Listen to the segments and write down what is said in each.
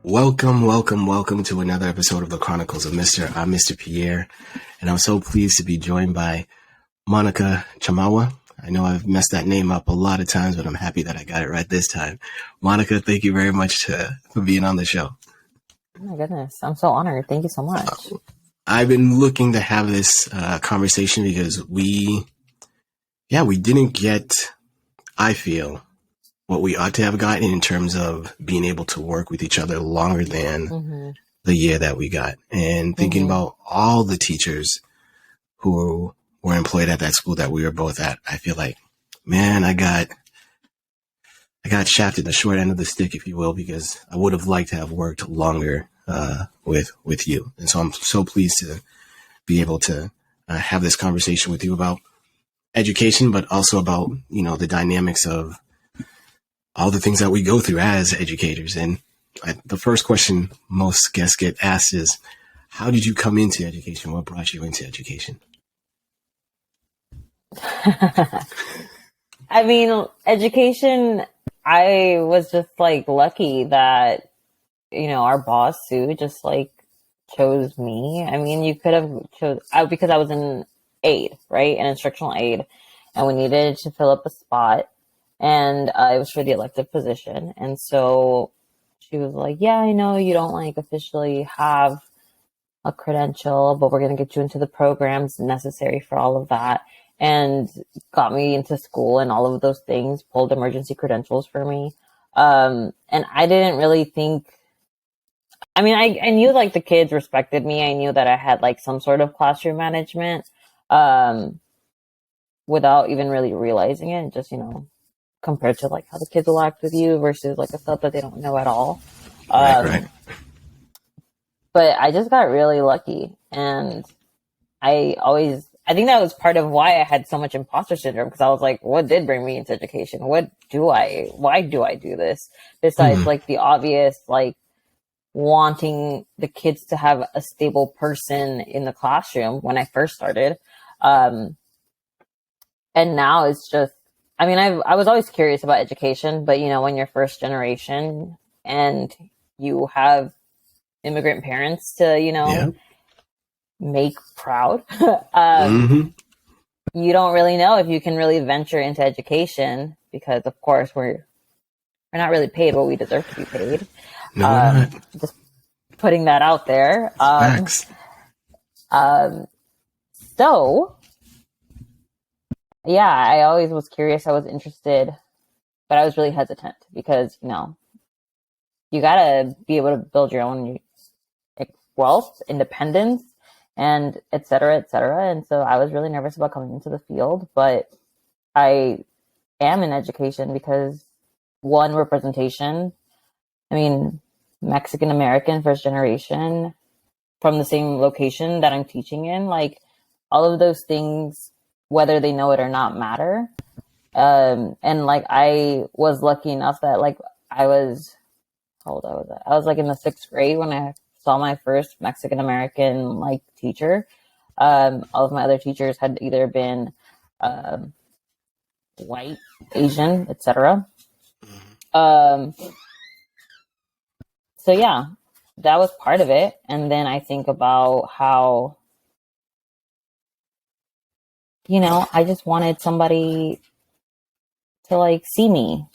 Welcome to another episode of the Chronicles of Mr. I'm Mr. Pierre, and I'm so pleased to be joined by Monica Chamagua. I know I've messed that name up a lot of times, but I'm happy that I got it right this time. Monica, thank you very much for being on the show. Oh my goodness, I'm so honored. Thank you so much. I've been looking to have this conversation because we didn't get, I feel, what we ought to have gotten in terms of being able to work with each other longer than the year that we got. And thinking about all the teachers who were employed at that school that we were both at, I feel like, man, I got shafted the short end of the stick, if you will, because I would have liked to have worked longer with you. And so I'm so pleased to be able to have this conversation with you about education, but also about, the dynamics of all the things that we go through as educators. And the first question most guests get asked is, how did you come into education? What brought you into education? I mean, education, I was just lucky that, our boss, Sue, just chose me. I mean, you could have because I was in aid, right? An instructional aid, and we needed to fill up a spot. And it was for the elective position. And so she was like, yeah, I know you don't officially have a credential, but we're going to get you into the programs necessary for all of that. And got me into school and all of those things, pulled emergency credentials for me. And I didn't really think, I knew the kids respected me. I knew that I had some sort of classroom management, without even really realizing it. Just, compared to how the kids will act with you versus a stuff that they don't know at all. Right. But I just got really lucky, and I think that was part of why I had so much imposter syndrome, because I was like, what did bring me into education? Why do I do this? Besides the obvious, wanting the kids to have a stable person in the classroom when I first started. And now it's just, I was always curious about education, but when you're first generation and you have immigrant parents to, make proud, you don't really know if you can really venture into education, because of course we're not really paid what we deserve to be paid. No, just putting that out there. Facts. So yeah, I always was curious. I was interested, but I was really hesitant because, you gotta be able to build your own wealth, independence, and et cetera, et cetera. And so I was really nervous about coming into the field, but I am in education because, one, representation. Mexican American, first generation, from the same location that I'm teaching in, all of those things, whether they know it or not, matter. And I was lucky enough that I was, how old I was at? I was in the 6th grade when I saw my first Mexican American teacher. All of my other teachers had either been white, Asian, etc. So yeah, that was part of it. And then I think about how, I just wanted somebody to see me.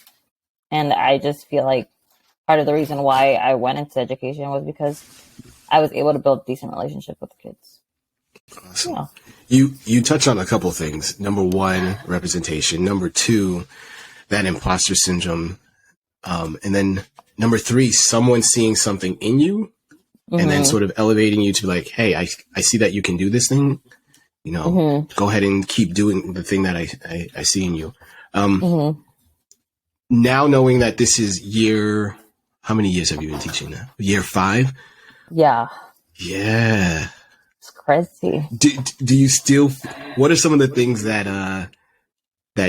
And I just feel part of the reason why I went into education was because I was able to build decent relationship with the kids. Awesome. Yeah. You touched on a couple of things. Number one, representation. Number two, that imposter syndrome. And then number three, someone seeing something in you and then sort of elevating you to hey, I see that you can do this thing. Go ahead and keep doing the thing that I see in you. Now knowing that this is how many years have you been teaching now? Year 5? Yeah. Yeah. It's crazy. Do you still, what are some of the things that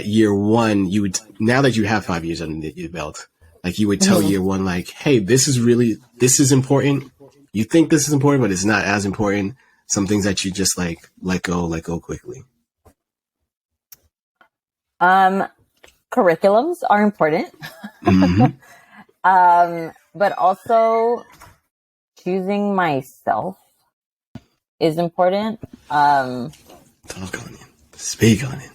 year 1 you would, now that you have 5 years under your belt, you would tell year 1, hey, this is important. You think this is important, but it's not as important. Some things that you just let go quickly. Curriculums are important. but also choosing myself is important. Talk on it. Speak on it.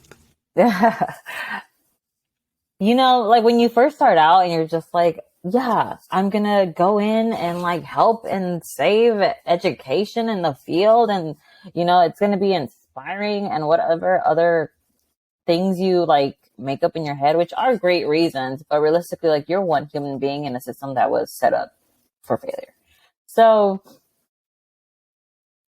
You know, like when you first start out and you're just like, yeah, I'm gonna go in and like help and save education in the field, and you know, it's gonna be inspiring and whatever other things you like make up in your head, which are great reasons, but realistically, like you're one human being in a system that was set up for failure. So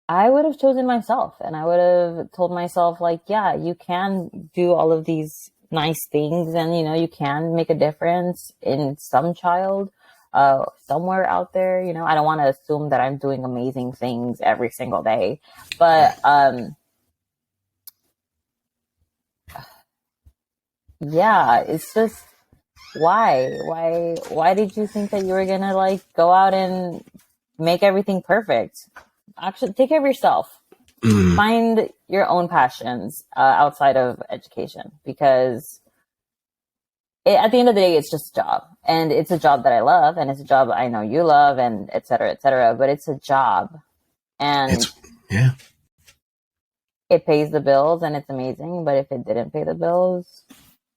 I would have chosen myself, and I would have told myself, like, yeah, you can do all of these nice things, and you know, you can make a difference in some child somewhere out there. You know, I don't want to assume that I'm doing amazing things every single day, but yeah, it's just why did you think that you were gonna like go out and make everything perfect? Actually, take care of yourself. Find your own passions outside of education, because at the end of the day, it's just a job, and it's a job that I love, and it's a job I know you love, and et cetera, but it's a job, and it pays the bills, and it's amazing. But if it didn't pay the bills,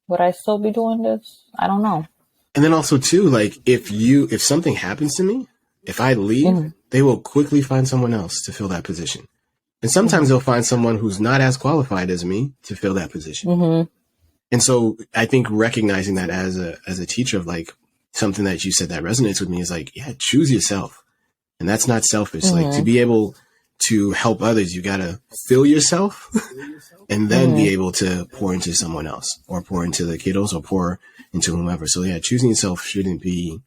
would I still be doing this? I don't know. And then also too, like if something happens to me, if I leave, they will quickly find someone else to fill that position. And sometimes they'll find someone who's not as qualified as me to fill that position. And so I think recognizing that as a teacher, of like something that you said that resonates with me is like, yeah, choose yourself. And that's not selfish. Like to be able to help others, you got to fill yourself and then be able to pour into someone else, or pour into the kiddos, or pour into whomever. So yeah, choosing yourself shouldn't be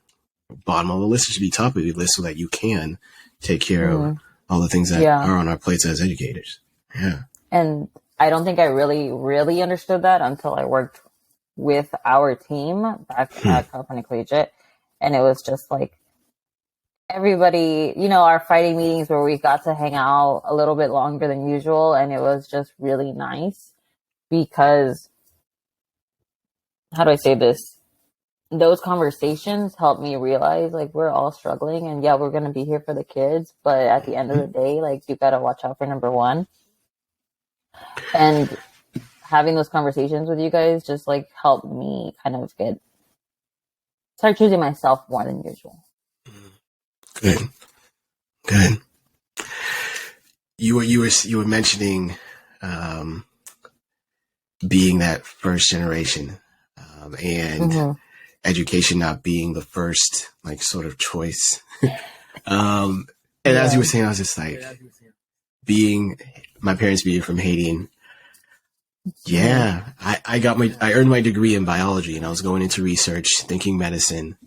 bottom of the list. It should be top of the list so that you can take care of all the things that are on our plates as educators. Yeah. And I don't think I really understood that until I worked with our team back at California Collegiate. And it was just like everybody, you know, our Friday meetings where we got to hang out a little bit longer than usual. And it was just really nice because, how do I say this? Those conversations helped me realize like we're all struggling, and yeah, we're going to be here for the kids. But at the end of the day, like you got to watch out for number one. And having those conversations with you guys just like helped me kind of start choosing myself more than usual. Good. You were mentioning being that first generation, and education not being the first like sort of choice. And as you were saying, I was just like, my parents being from Haiti, and I earned my degree in biology, and I was going into research, thinking medicine.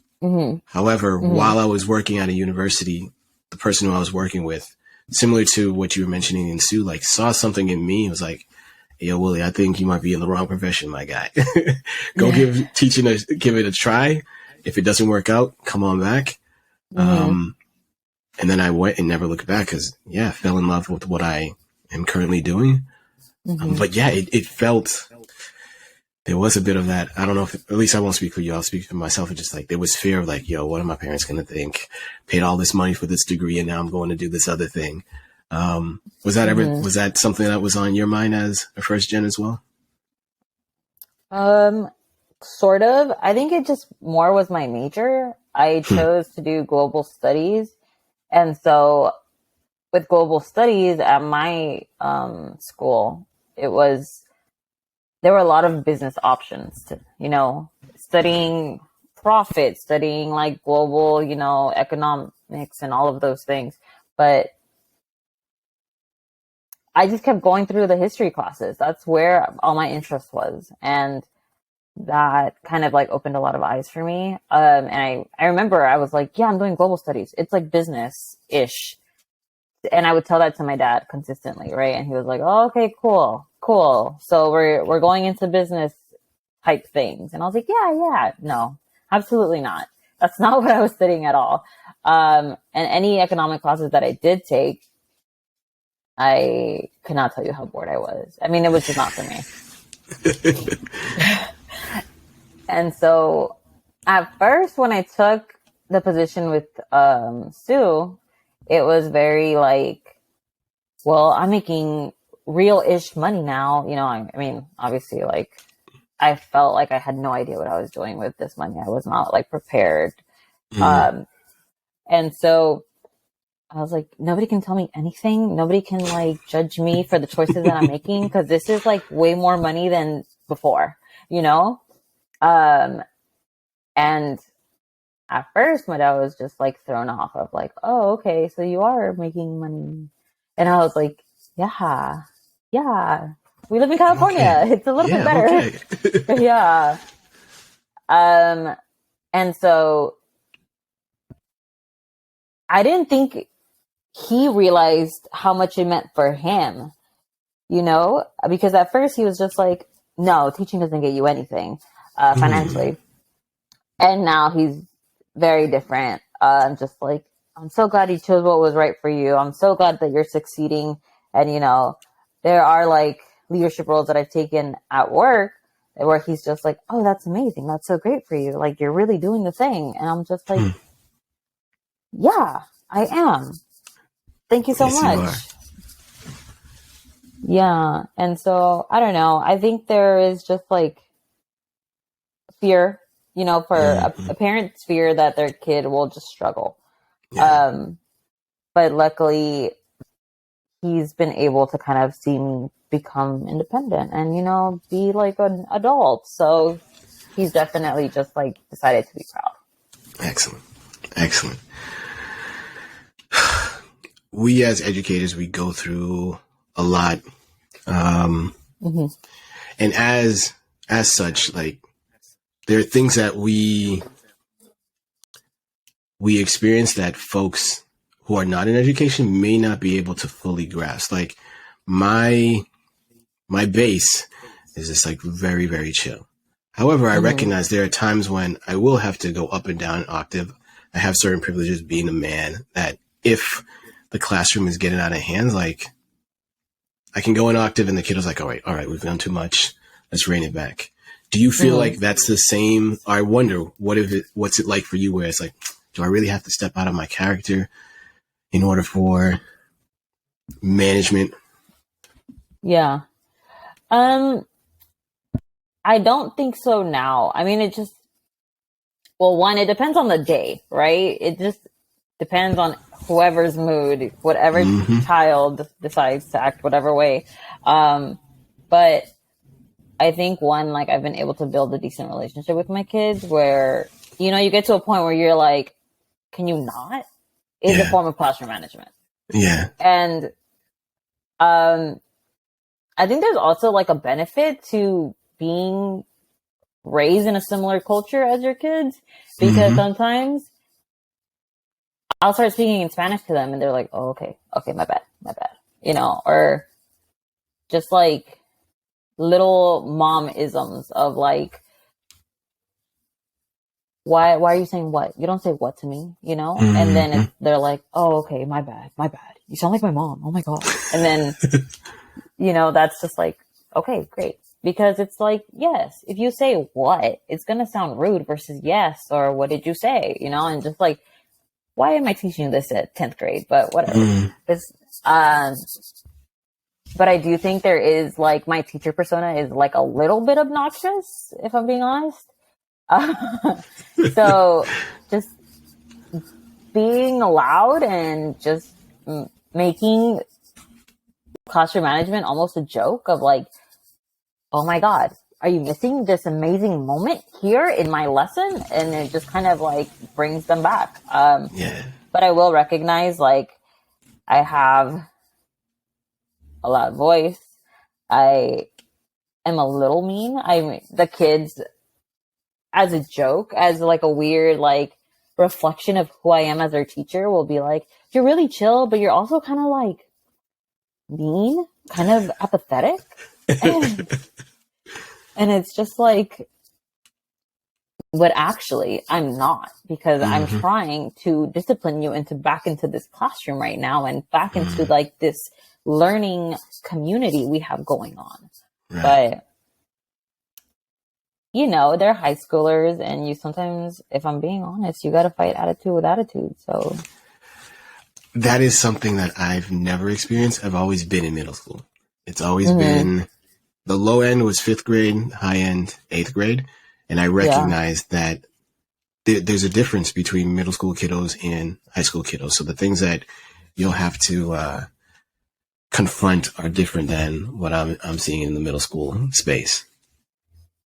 However, while I was working at a university, the person who I was working with, similar to what you were mentioning in Sue, like saw something in me. It was like, hey, yo, Willie, I think you might be in the wrong profession, my guy. Go give it a try. If it doesn't work out, come on back. And then I went and never looked back because, I fell in love with what I am currently doing. But it felt, there was a bit of that. I don't know if, at least I won't speak for you. I'll speak for myself. It's just like, there was fear of like, yo, what are my parents going to think? Paid all this money for this degree, and now I'm going to do this other thing. Was that something that was on your mind as a first gen as well? Sort of. I think it just more was my major. I chose to do global studies. And so with global studies at my school, there were a lot of business options to, studying profit, studying like global, economics and all of those things. But I just kept going through the history classes. That's where all my interest was. And that kind of like opened a lot of eyes for me. And I remember I was like, I'm doing global studies. It's like business-ish. And I would tell that to my dad consistently, right? And he was like, oh, okay, cool. So we're going into business type things. And I was like, yeah. No, absolutely not. That's not what I was studying at all. And any economic classes that I did take, I could not tell you how bored I was. I mean, it was just not for me. And so at first when I took the position with Sue, it was very like, well, I'm making real-ish money now. You know, I mean, obviously, like, I felt like I had no idea what I was doing with this money. I was not like prepared. And so I was like, nobody can tell me anything. Nobody can like judge me for the choices that I'm making, because this is like way more money than before, you know? And at first my dad was just like thrown off of like, oh, okay, so you are making money. And I was like, yeah, we live in California. Okay. It's a little bit Yeah, better. okay. Yeah. And so I didn't think he realized how much it meant for him, you know, because at first he was just like, no, teaching doesn't get you anything financially. And now he's very different. Just like, I'm so glad you chose what was right for you. I'm so glad that you're succeeding. And, you know, there are like leadership roles that I've taken at work where he's just like, oh, that's amazing. That's so great for you. Like, you're really doing the thing. And I'm just like, yeah, I am. Thank you so Yes, you much. are. Yeah. And so, I don't know. I think there is just like fear, you know, for a parent's fear that their kid will just struggle. Yeah. But luckily, he's been able to kind of see me become independent and, you know, be like an adult. So he's definitely just like decided to be proud. Excellent. Excellent. We as educators, we go through a lot. And as such, like, there are things that we experience that folks who are not in education may not be able to fully grasp. Like, my base is just like very, very chill. However, I recognize there are times when I will have to go up and down an octave. I have certain privileges being a man that if the classroom is getting out of hand, like, I can go an octave and the kid was like, all right, we've done too much. Let's rein it back. Do you feel like that's the same? I wonder, what's it like for you where it's like, do I really have to step out of my character in order for management? Yeah. I don't think so now. I mean, it just, well, one, it depends on the day, right? It just depends on whoever's mood, whatever child decides to act whatever way. But I think one, like, I've been able to build a decent relationship with my kids where, you know, you get to a point where you're like, can you not? Is a form of classroom management. Yeah. And I think there's also like a benefit to being raised in a similar culture as your kids, because sometimes I'll start speaking in Spanish to them and they're like, oh, okay, my bad, you know, or just like little mom isms of like, why are you saying what? You don't say what to me, you know? And then they're like, oh, okay, my bad. You sound like my mom. Oh my God. And then, you know, that's just like, okay, great. Because it's like, yes, if you say what, it's going to sound rude versus yes, or what did you say, you know? And just like, why am I teaching you this at 10th grade? But whatever. But I do think there is like, my teacher persona is like a little bit obnoxious, if I'm being honest. So just being loud and just making classroom management almost a joke of like, oh my God, are you missing this amazing moment here in my lesson? And it just kind of like brings them back. But I will recognize like I have a loud voice. I am a little mean. The kids, as a joke, as like a weird like reflection of who I am as their teacher, will be like, you're really chill, but you're also kind of like mean, kind of apathetic. And it's just like, but actually I'm not, because I'm trying to discipline you back into this classroom right now and back into like this learning community we have going on. Right. you know, they're high schoolers, and you sometimes, if I'm being honest, you got to fight attitude with attitude. So That is something that I've never experienced. I've always been in middle school. It's always mm-hmm. been the low end was fifth grade, high end eighth grade. And I Yeah. recognize that there's a difference between middle school kiddos and high school kiddos. So the things that you'll have to confront are different than what I'm seeing in the middle school space.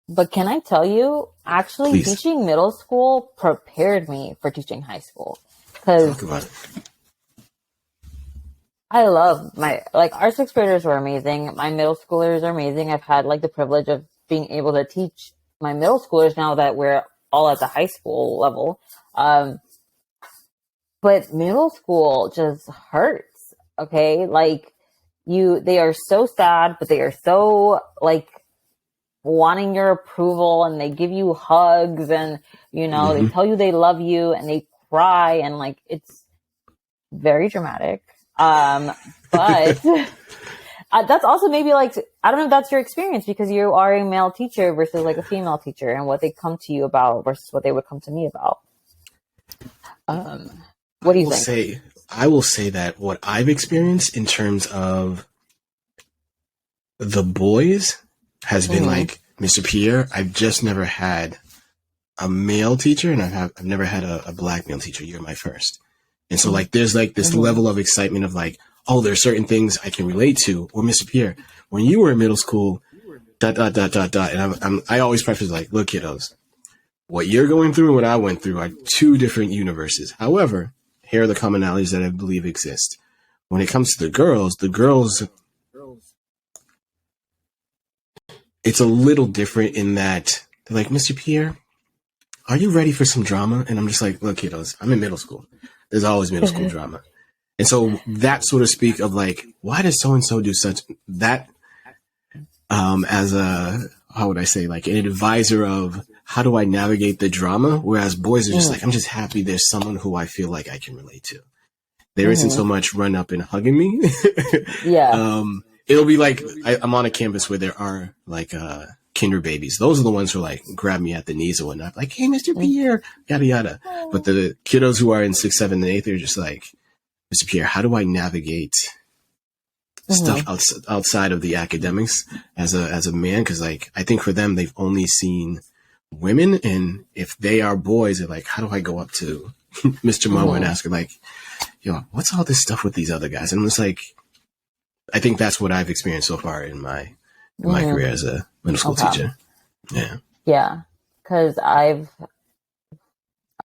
But can I tell you, actually, Please teaching middle school prepared me for teaching high school. talk Because about it. I love like, our sixth graders were amazing. My middle schoolers are amazing. I've had, like, the privilege of being able to teach my middle schoolers now that we're all at the high school level. But middle school just hurts, okay? Like, they are so sad, but they are so, like, wanting your approval, and they give you hugs, and, you know, they Mm-hmm. tell you they love you, and they cry, and, like, it's very dramatic. But that's also maybe, like, I don't know if that's your experience, because you are a male teacher versus, like, a female teacher, and what they come to you about versus what they would come to me about. What do you think? I will say that what I've experienced in terms of the boys has been Mm-hmm. like Mr. Pierre. I've just never had a male teacher, and I've never had a black male teacher. You're my first. And so like there's like this Mm-hmm. level of excitement of like, oh, there's certain things I can relate to. Or Mr. Pierre, when you were in middle school, dot dot dot dot dot. And I always preface like, look, kiddos, what you're going through and what I went through are two different universes. However, here are the commonalities that I believe exist. When it comes to the girls, it's a little different in that they're like, Mr. Pierre, are you ready for some drama? And I'm just like, look, kiddos, I'm in middle school. There's always middle school drama. And so that sort of speak of like, why does so-and-so do such that as a, how would I say, like an advisor of how do I navigate the drama? Whereas boys are just like, I'm just happy there's someone who I feel like I can relate to. There isn't so much run up and hugging me. Yeah. It'll be like, I'm on a campus where there are like kinder babies. Those are the ones who like grab me at the knees or whatnot. Like, hey, Mr. Pierre, yada, yada. But the kiddos who are in 6th, 7th, and 8th are just like, Mr. Pierre, how do I navigate stuff outside of the academics as a man? Because like I think for them they've only seen women, and if they are boys, they're like, how do I go up to Miss Chamagua and ask her like, yo, what's all this stuff with these other guys? And I'm just like, I think that's what I've experienced so far in my career as a middle school teacher. Yeah, because I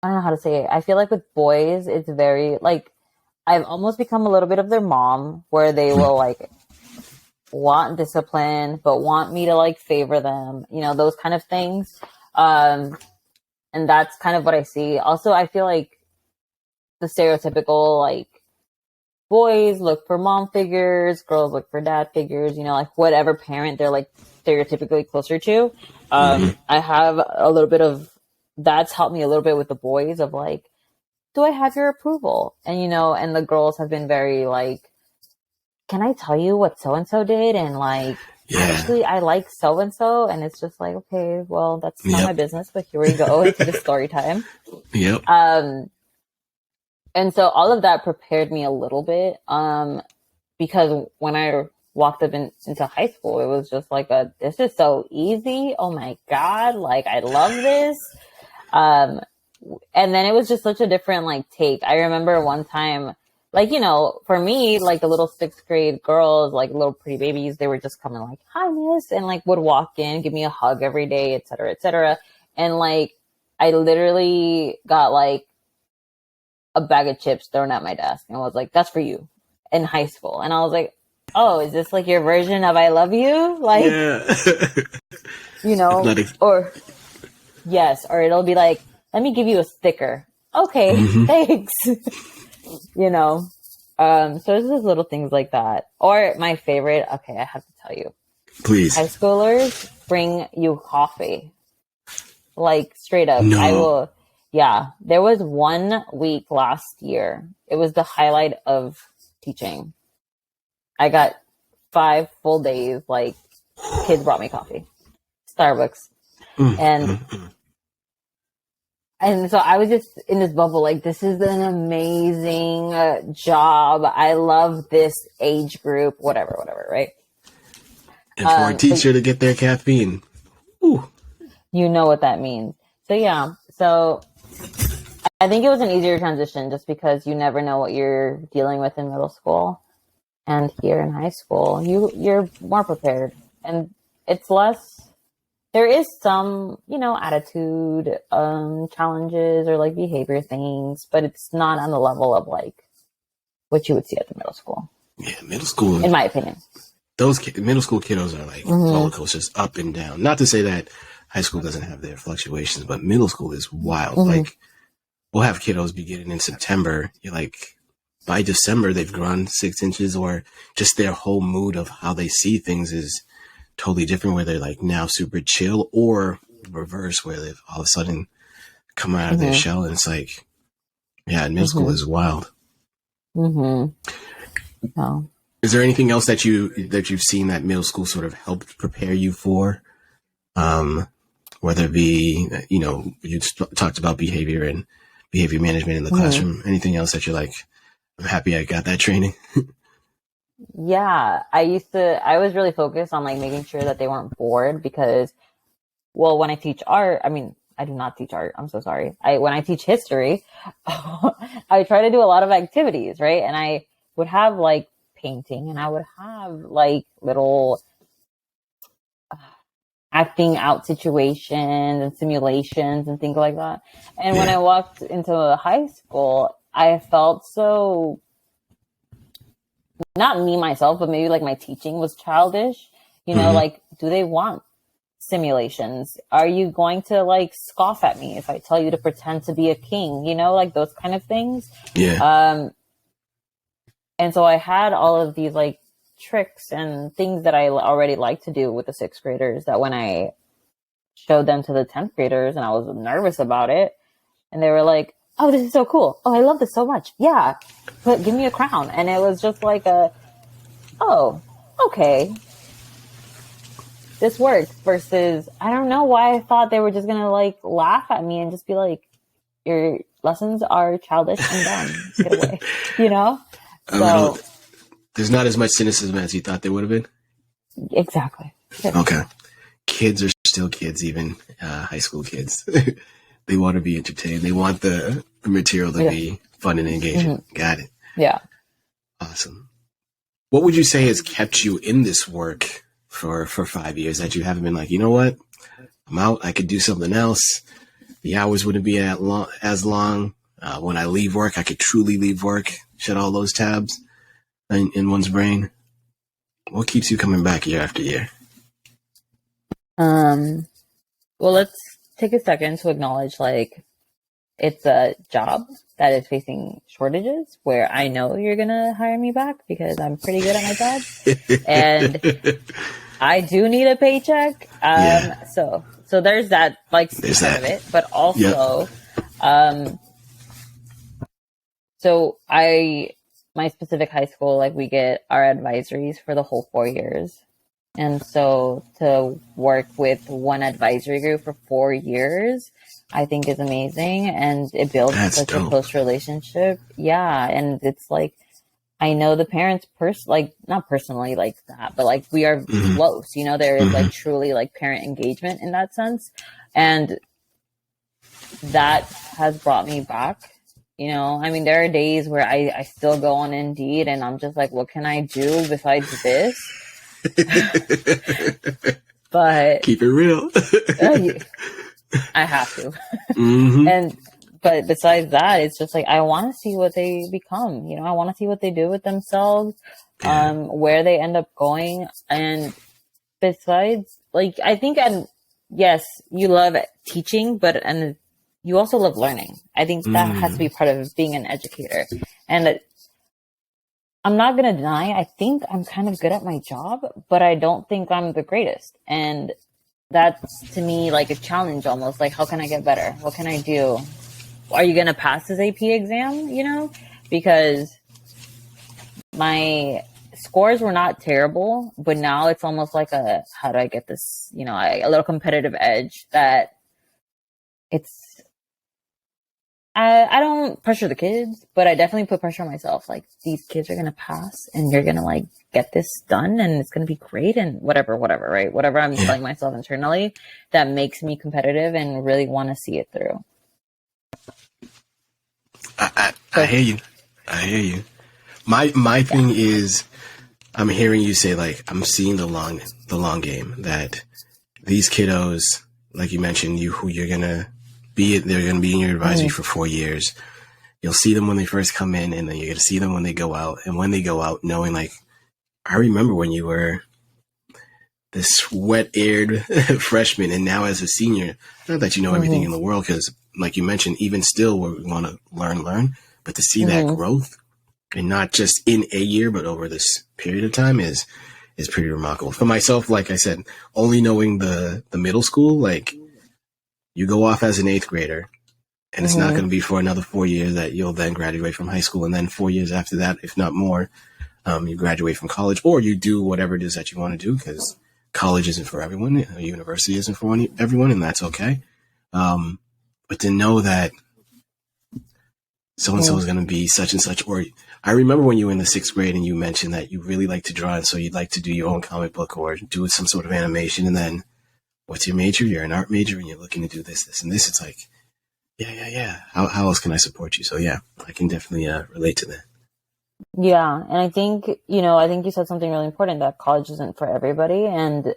don't know how to say it. I feel like with boys, it's very, like, I've almost become a little bit of their mom, where they will, like, want discipline, but want me to, like, favor them, you know, those kind of things. And that's kind of what I see. Also, I feel like the stereotypical, like, boys look for mom figures, girls look for dad figures, you know, like whatever parent they're like stereotypically closer to. I have a little bit of that's helped me a little bit with the boys of like, do I have your approval? And you know, and the girls have been very like, can I tell you what so and so did? And like, actually, I like so and so, and it's just like, okay, well, that's not my business, but here we go into the story time. And so all of that prepared me a little bit, because when I walked up into high school, it was just like this is so easy. Oh my God. Like, I love this. And then it was just such a different like take. I remember one time, like, you know, for me, like the little 6th grade girls, like little pretty babies, they were just coming like, hi, miss, and like would walk in, give me a hug every day, et cetera, et cetera. And like, I literally got like a bag of chips thrown at my desk and was like, that's for you, in high school. And I was like, oh, is this like your version of I love you? Like, you know, or yes, or it'll be like, let me give you a sticker. Okay, thanks. You know, so it's just little things like that. Or my favorite, okay, I have to tell you. Please. High schoolers bring you coffee. Like, straight up. No. I will, yeah. There was 1 week last year. It was the highlight of teaching. I got 5 full days, like, kids brought me coffee. Starbucks. And so I was just in this bubble, like, this is an amazing job. I love this age group, whatever, right? And for a teacher to get their caffeine, ooh. You know what that means. So yeah, so I think it was an easier transition just because you never know what you're dealing with in middle school. And here in high school, you're more prepared. And it's less, there is some, attitude challenges or like behavior things, but it's not on the level of like what you would see at the middle school. Yeah, middle school. In my opinion. Those middle school kiddos are like roller coasters up and down. Not to say that high school doesn't have their fluctuations, but middle school is wild. Like, we'll have kiddos beginning in September. You're like, by December, they've grown 6 inches, or just their whole mood of how they see things is totally different, where they're like now super chill, or reverse, where they've all of a sudden come out of their shell. And it's like, yeah, middle school is wild. Oh. Is there anything else that you've seen that middle school sort of helped prepare you for? Whether it be, you talked about behavior and behavior management in the classroom. Anything else that you're like, I'm happy I got that training? Yeah, I was really focused on like making sure that they weren't bored because, well, when I teach art, I mean, I do not teach art. I'm so sorry. When I teach history, I try to do a lot of activities, right? And I would have like painting, and I would have like little acting out situations and simulations and things like that. And when I walked into high school, I felt so, not me myself, but maybe like my teaching was childish. Like, do they want simulations? Are you going to like scoff at me if I tell you to pretend to be a king? Like those kind of things. Yeah. And so I had all of these like tricks and things that I already like to do with the 6th graders that when I showed them to the 10th graders and I was nervous about it, and they were like, oh, this is so cool. Oh, I love this so much. Yeah, but give me a crown. And it was just like oh, okay, this works, versus I don't know why I thought they were just going to like laugh at me and just be like, your lessons are childish and dumb. Get away, So, there's not as much cynicism as you thought there would have been. Exactly. Okay. Kids are still kids, even high school kids. They want to be entertained. They want the material to be fun and engaging. Got it. Yeah. Awesome. What would you say has kept you in this work for 5 years, that you haven't been like, you know what? I'm out. I could do something else. The hours wouldn't be as long. When I leave work, I could truly leave work, shut all those tabs in one's brain. What keeps you coming back year after year? Well, let's take a second to acknowledge, like, it's a job that is facing shortages where I know you're going to hire me back because I'm pretty good at my job. And I do need a paycheck. So there's that, like, side of it. But also, so my specific high school, like, we get our advisories for the whole 4 years. And so to work with one advisory group for 4 years, I think is amazing. And it builds such a close relationship. Yeah. And it's like, I know the parents not personally like that, but like we are close, there is like truly like parent engagement in that sense. And that has brought me back. I mean, there are days where I still go on Indeed and I'm just like, what can I do besides this? But keep it real. I have to. But besides that, it's just like, I want to see what they become. I want to see what they do with themselves, where they end up going. And besides, like, I think, yes, you love teaching, and you also love learning. I think that has to be part of being an educator. And I'm not going to deny, I think I'm kind of good at my job, but I don't think I'm the greatest. And that's, to me, like a challenge almost. Like, how can I get better? What can I do? Are you going to pass this AP exam? Because my scores were not terrible, but now it's almost like a, how do I get this, a little competitive edge that it's, I don't pressure the kids, but I definitely put pressure on myself. Like, these kids are going to pass and you're going to like get this done and it's going to be great and whatever, right? Whatever I'm telling myself internally that makes me competitive and really want to see it through. I hear you. I hear you. My thing is, I'm hearing you say, like, I'm seeing the long game, that these kiddos, like you mentioned, they're going to be in your advisory for 4 years. You'll see them when they first come in, and then you're going to see them when they go out. And when they go out, knowing, like, I remember when you were this wet-aired freshman, and now as a senior, not that you know everything in the world, because, like you mentioned, even still, where we want to learn, but to see that growth, and not just in a year, but over this period of time is pretty remarkable. For myself, like I said, only knowing the middle school, like, you go off as an 8th grader, and it's not going to be for another 4 years that you'll then graduate from high school. And then 4 years after that, if not more, you graduate from college, or you do whatever it is that you want to do, because college isn't for everyone. University isn't for everyone, and that's okay. But to know that so-and-so is going to be such and such, or I remember when you were in the 6th grade and you mentioned that you really like to draw, and so you'd like to do your own comic book or do some sort of animation, and then what's your major? You're an art major and you're looking to do this, and this. It's like, yeah. How else can I support you? So yeah, I can definitely relate to that. Yeah. And I think you said something really important, that college isn't for everybody. And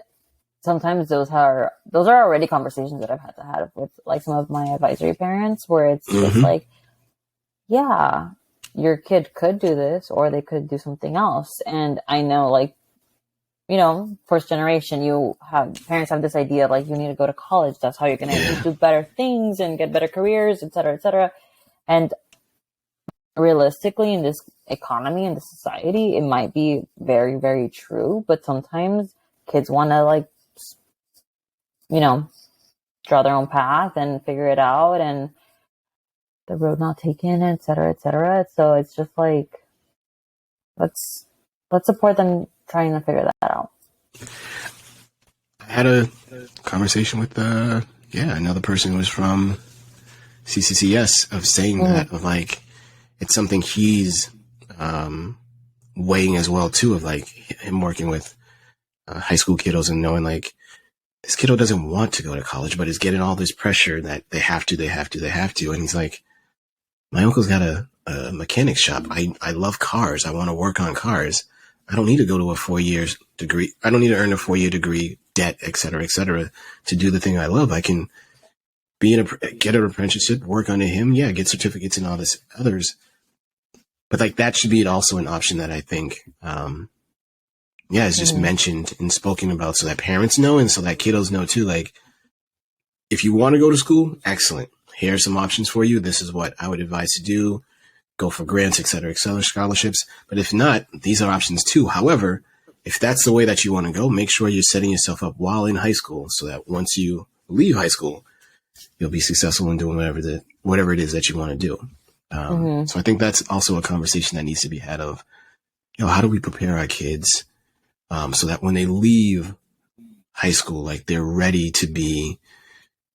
sometimes those are already conversations that I've had to have with like some of my advisory parents, where it's just like, yeah, your kid could do this or they could do something else. And I know, like, first generation, parents have this idea of like, you need to go to college. That's how you're going to do better things and get better careers, et cetera, et cetera. And realistically, in this economy, in this society, it might be very, very true. But sometimes kids want to like, draw their own path and figure it out, and the road not taken, et cetera, et cetera. So it's just like, let's support them trying to figure that out. I had a conversation with another who was from CCCS, of saying that, of like, it's something he's weighing as well too, of like him working with high school kiddos and knowing like this kiddo doesn't want to go to college, but is getting all this pressure that they have to. And he's like, my uncle's got a mechanic shop. I love cars. I want to work on cars. I don't need to go to a 4 years degree. I don't need to earn a 4-year degree, debt, et cetera, to do the thing I love. I can get an apprenticeship, work under him. Yeah. Get certificates and all this others. But like, that should be also an option that I think, is just mentioned and spoken about, so that parents know and so that kiddos know too. Like, if you want to go to school, excellent. Here are some options for you. This is what I would advise to do. Go for grants, et cetera, scholarships. But if not, these are options too. However, if that's the way that you want to go, make sure you're setting yourself up while in high school, so that once you leave high school, you'll be successful in doing whatever it is that you want to do. So I think that's also a conversation that needs to be had of, how do we prepare our kids so that when they leave high school, like, they're ready to be,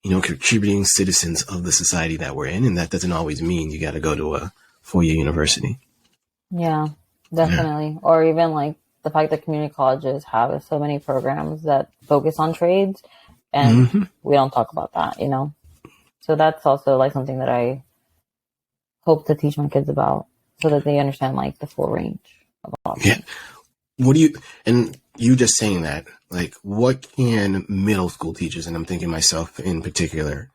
contributing citizens of the society that we're in. And that doesn't always mean you got to go to a 4-year university. Yeah, definitely. Yeah. Or even like the fact that community colleges have so many programs that focus on trades, and we don't talk about that, So that's also like something that I hope to teach my kids about, so that they understand like the full range of options. Yeah. And you just saying that, like, what can middle school teachers, and I'm thinking myself in particular,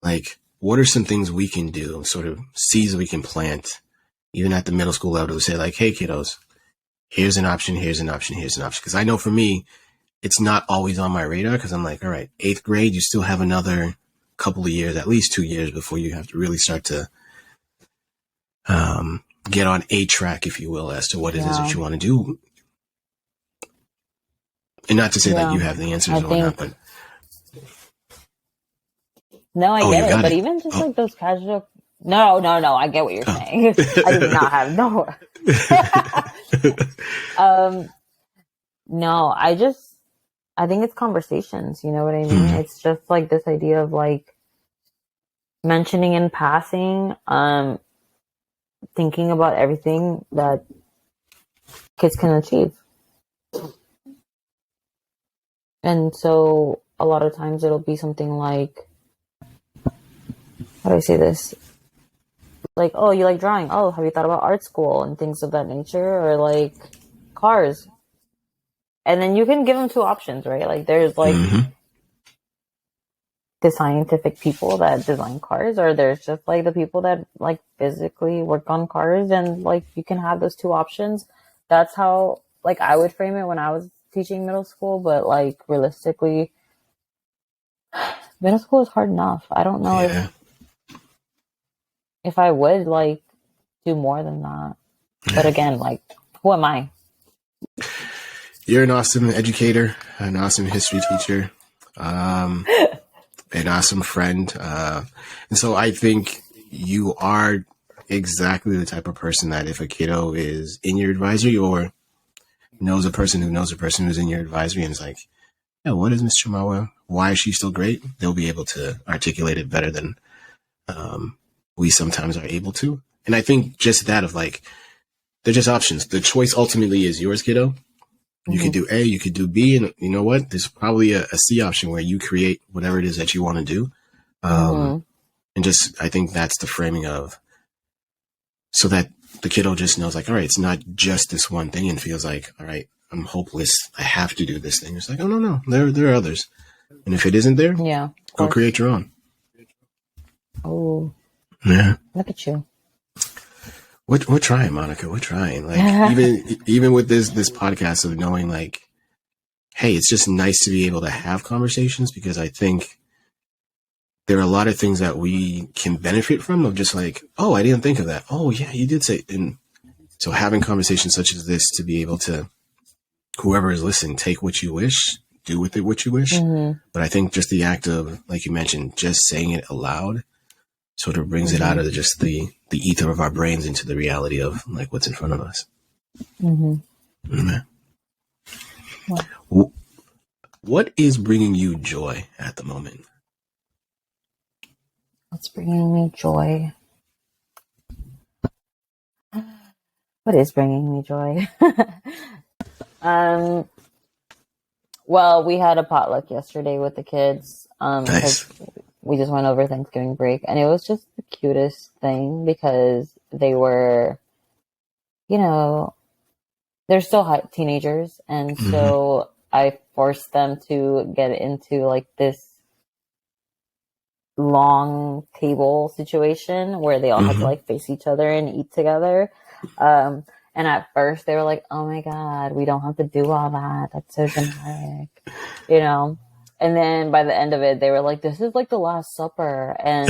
like, what are some things we can do, sort of seeds we can plant, even at the middle school level, to say like, hey, kiddos, here's an option. Because I know for me, it's not always on my radar, because I'm like, all right, 8th grade, you still have another couple of years, at least 2 years, before you have to really start to get on a track, if you will, as to what it is that you want to do. And not to say that you have the answers or not, but no, I get it. But even just like those casual, no, I get what you're saying. I do not have No, I think it's conversations. You know what I mean? It's just like this idea of like mentioning in passing, thinking about everything that kids can achieve. And so a lot of times it'll be something like, how do I say this? Like, oh, you like drawing? Oh, have you thought about art school and things of that nature? Or like cars. And then you can give them two options, right? Like there's like the scientific people that design cars, or there's just like the people that like physically work on cars, and like you can have those two options. That's how like I would frame it when I was teaching middle school, but like realistically, middle school is hard enough. I don't know Yeah. if I would like do more than that. But again, like who am I? You're an awesome educator, an awesome history teacher, an awesome friend. And so I think you are exactly the type of person that if a kiddo is in your advisory or knows a person who knows a person who's in your advisory and is like, yeah, what is Miss Chamagua? Why is she still great? They'll be able to articulate it better than we sometimes are able to. And I think just that of like, they're just options. The choice ultimately is yours, kiddo. You could do A, you could do B, and you know what? There's probably a C option where you create whatever it is that you want to do. And just, I think that's the framing of, so that the kiddo just knows like, all right, it's not just this one thing and feels like, all right, I'm hopeless. I have to do this thing. It's like, oh, no. There are others. And if it isn't there, Yeah, go create your own. Oh, yeah. Look at you. We're trying, Monica. We're trying. Like even with this podcast of knowing like, hey, it's just nice to be able to have conversations, because I think there are a lot of things that we can benefit from of just like, oh, I didn't think of that. Oh yeah, you did say. And so having conversations such as this to be able to, whoever is listening, take what you wish, do with it what you wish. But I think just the act of, like you mentioned, just saying it aloud sort of brings it out of just the ether of our brains into the reality of like what's in front of us. What is bringing you joy at the moment? What's bringing me joy? What is bringing me joy? Well, we had a potluck yesterday with the kids. Nice. We just went over Thanksgiving break, and it was just the cutest thing because they were, you know, they're still teenagers, and so I forced them to get into like this long table situation where they all had to like face each other and eat together. And at first they were like, oh my God, we don't have to do all that. That's so dramatic, you know? And then by the end of it, they were like, this is like the Last Supper. And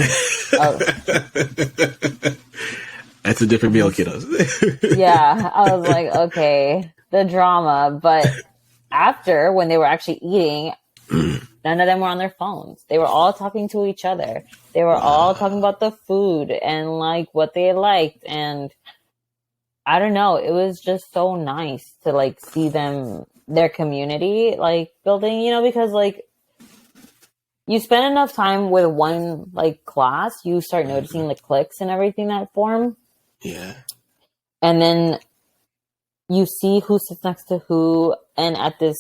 that's a different meal, kiddos. yeah, I was like, okay, the drama. But after, when they were actually eating, none of them were on their phones. They were all talking to each other. They were all talking about the food and like what they liked. And I don't know, it was just so nice to like see them, their community like building, you know, because like you spend enough time with one like class, you start noticing the cliques and everything that form. Yeah. And then you see who sits next to who. And at this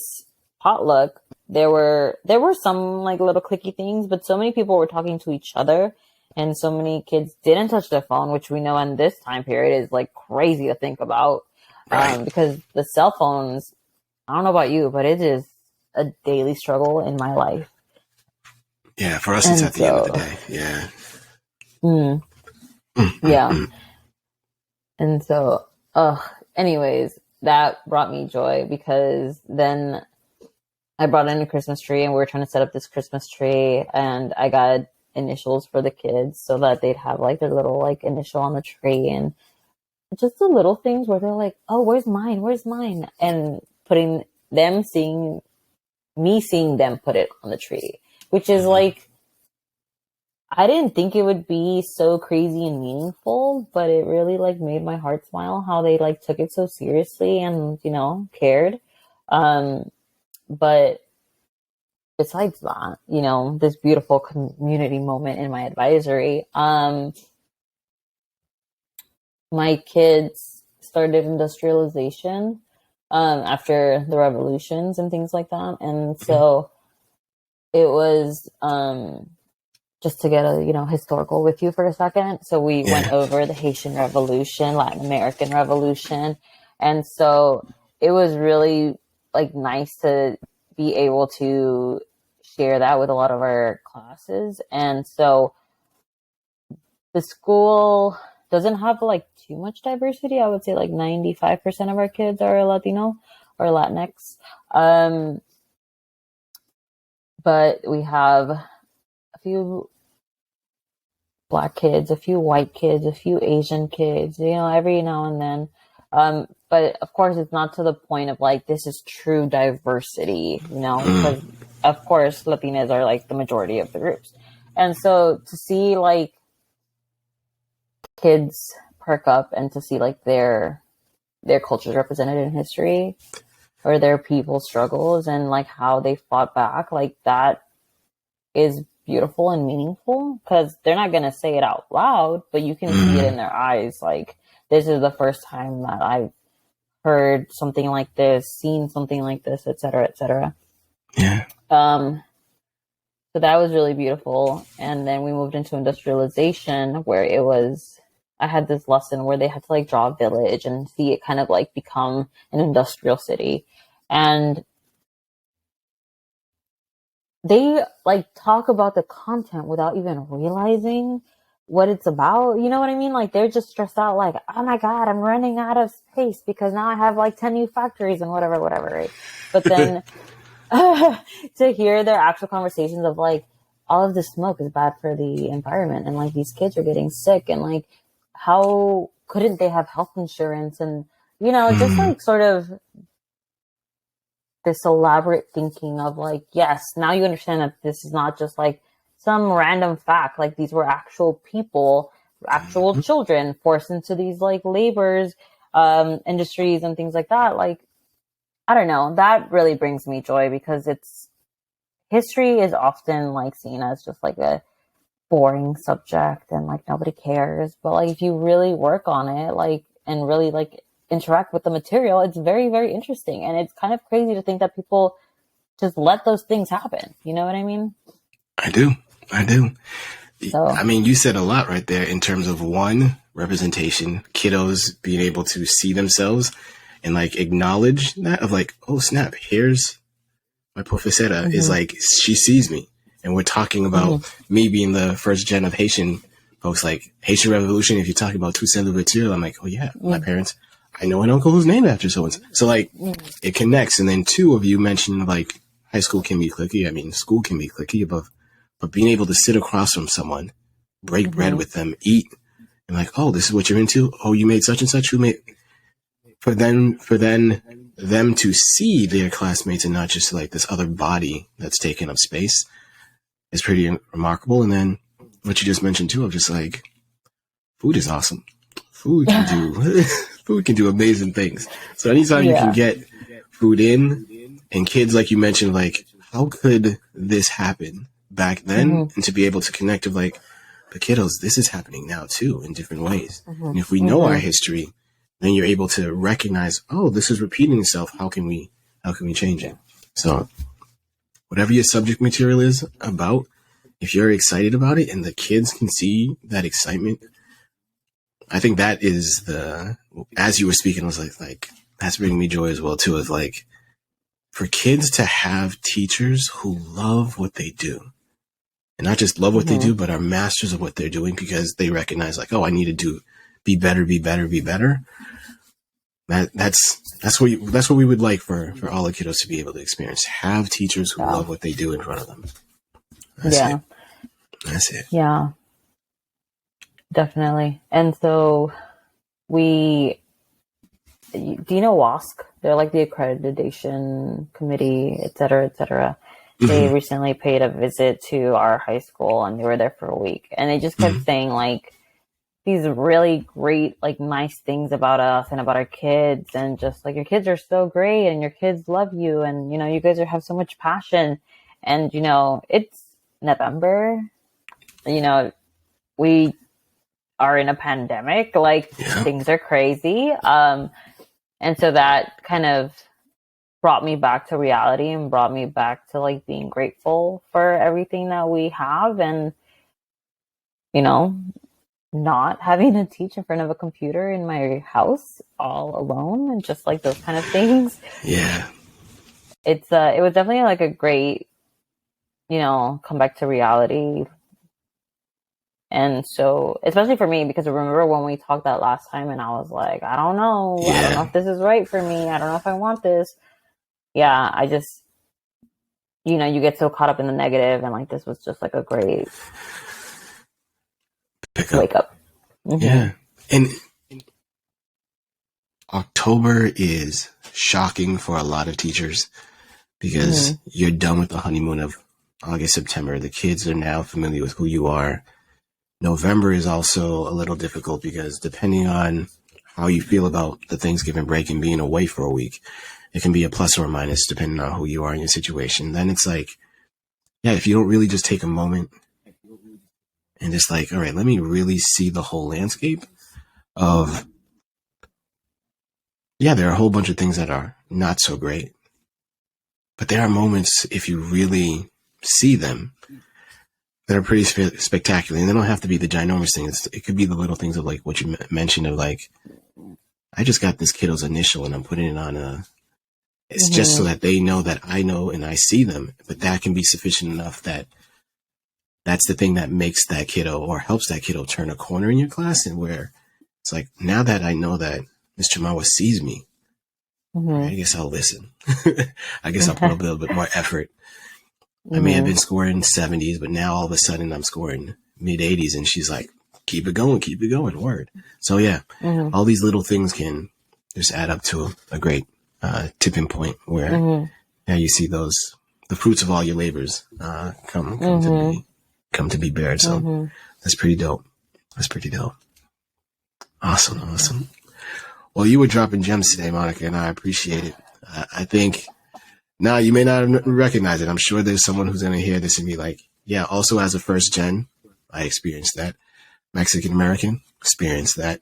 potluck, there were some like little clicky things, but so many people were talking to each other, and so many kids didn't touch their phone, which we know in this time period is like crazy to think about. Right. Because the cell phones, I don't know about you, but it is a daily struggle in my life. Yeah, for us, it's at the end of the day. Yeah. Yeah. And so, anyways, that brought me joy, because then I brought in a Christmas tree and we were trying to set up this Christmas tree, and I got initials for the kids so that they'd have like their little like initial on the tree, and just the little things where they're like, oh, where's mine? And putting them, seeing them put it on the tree, which is like I didn't think it would be so crazy and meaningful, but it really like made my heart smile how they like took it so seriously and, cared. Um, but besides that, this beautiful community moment in my advisory, my kids started industrialization after the revolutions and things like that. And so it was just to get a historical with you for a second. So we went Yeah. over the Haitian Revolution, Latin American Revolution, and so it was really like nice to be able to share that with a lot of our classes. And so the school doesn't have like too much diversity. I would say like 95% of our kids are Latino or Latinx. But we have a few Black kids, a few white kids, a few Asian kids, every now and then. But of course, it's not to the point of like, this is true diversity, because of course, Latinas are like the majority of the groups. And so to see like kids perk up and to see like their cultures represented in history or their people's struggles and like how they fought back, like that is beautiful and meaningful because they're not going to say it out loud, but you can see it in their eyes. Like, this is the first time that I've heard something like this, seen something like this, et cetera, et cetera. Yeah. So that was really beautiful. And then we moved into industrialization where I had this lesson where they had to like draw a village and see it kind of like become an industrial city. And they like talk about the content without even realizing what it's about. You know what I mean? Like they're just stressed out like, oh my God, I'm running out of space because now I have like 10 new factories and whatever, right? But then to hear their actual conversations of like, all of this smoke is bad for the environment and like these kids are getting sick and like, how couldn't they have health insurance? And, just like sort of this elaborate thinking of like, yes, now you understand that this is not just like some random fact. Like these were actual people, actual children forced into these like labors, industries and things like that. Like, I don't know, that really brings me joy because history is often like seen as just like a boring subject and like nobody cares. But like if you really work on it, like, and really like interact with the material, it's very, very interesting. And it's kind of crazy to think that people just let those things happen. You know what I mean? I do. So, I mean, you said a lot right there in terms of one, representation, kiddos being able to see themselves and like acknowledge that of like, oh snap, here's my professora is like, she sees me. And we're talking about me being the first gen of Haitian folks, like Haitian Revolution. If you're talking about tout ça material, I'm like, oh yeah, my parents, I know an uncle who's named after so and so. So like it connects. And then two of you mentioned like high school can be cliquey. I mean, school can be cliquey, but being able to sit across from someone, break bread with them, eat, and like, oh, this is what you're into. Oh, you made such and such. Who made for them to see their classmates and not just like this other body that's taking up space is pretty remarkable. And then what you just mentioned too of just like food is awesome. Food can do amazing things. So anytime you can get food in and kids, like you mentioned, like how could this happen back then? And to be able to connect with like the kiddos, this is happening now too in different ways. And if we know our history, then you're able to recognize, oh, this is repeating itself. How can we change it? So whatever your subject material is about, if you're excited about it and the kids can see that excitement, I think that is as you were speaking, I was like, that's bringing me joy as well too, is like for kids to have teachers who love what they do and not just love what they do, but are masters of what they're doing because they recognize like, oh, I need to be better. That's what we would like for all the kiddos to be able to experience. Have teachers who love what they do in front of them. That's it. Yeah, definitely. And so do you know WASC? They're like the accreditation committee, et cetera, et cetera. they recently paid a visit to our high school, and they were there for a week, and they just kept saying like these really great, like nice things about us and about our kids, and just like your kids are so great and your kids love you, and you know, you guys have so much passion, and you know, it's November, you know, we are in a pandemic, like things are crazy, and so that kind of brought me back to reality and brought me back to like being grateful for everything that we have, and you know, not having to teach in front of a computer in my house all alone, and just like those kind of things. Yeah. It was definitely like a great, you know, come back to reality. And so, especially for me, because I remember when we talked that last time and I was like, I don't know if this is right for me. I don't know if I want this. Yeah, I just, you know, you get so caught up in the negative, and like this was just like a great wake up. Mm-hmm. Yeah. And October is shocking for a lot of teachers because you're done with the honeymoon of August, September. The kids are now familiar with who you are. November is also a little difficult because depending on how you feel about the Thanksgiving break and being away for a week, it can be a plus or a minus depending on who you are in your situation. Then it's like, yeah, if you don't really just take a moment and just like, all right, let me really see the whole landscape of, yeah, there are a whole bunch of things that are not so great. But there are moments, if you really see them, that are pretty spectacular. And they don't have to be the ginormous things. It could be the little things of like what you mentioned of like, I just got this kiddo's initial and I'm putting it on it's just so that they know that I know and I see them. But that can be sufficient enough that that's the thing that makes that kiddo or helps that kiddo turn a corner in your class, and where it's like, now that I know that Ms. Chamagua sees me, I guess I'll listen. I guess I'll put a little bit more effort. I may have been scoring 70s, but now all of a sudden I'm scoring mid 80s, and she's like, keep it going, word. So yeah, all these little things can just add up to a great tipping point where now you see the fruits of all your labors come to be bared. So that's pretty dope. Awesome. Well, you were dropping gems today, Monica, and I appreciate it. I think now you may not recognize it. I'm sure there's someone who's going to hear this and be like, yeah, also as a first gen, I experienced that. Mexican American, experienced that.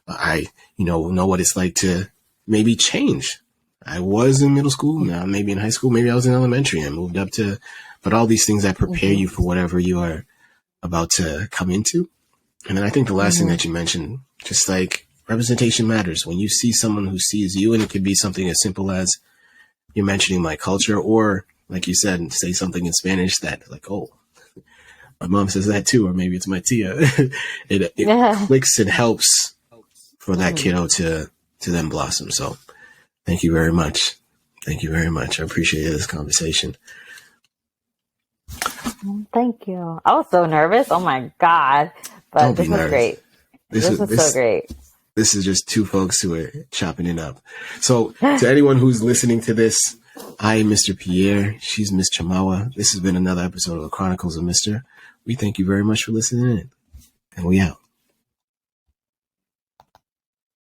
I, know what it's like to maybe change. I was in middle school, now maybe in high school, maybe I was in elementary and moved up to, but all these things that prepare you for whatever you are about to come into. And then I think the last thing that you mentioned, just like representation matters. When you see someone who sees you, and it could be something as simple as you're mentioning my culture, or like you said, say something in Spanish that like, oh, my mom says that too, or maybe it's my tia. it clicks and helps for that kiddo to then blossom. So thank you very much. I appreciate this conversation. Thank you. I was so nervous. Oh my God. But this was great. This was so great. This is just two folks who are chopping it up. So to anyone who's listening to this, I am Mr. Pierre. She's Miss Chamagua. This has been another episode of the Chronicles of Mr. We thank you very much for listening in. And we out.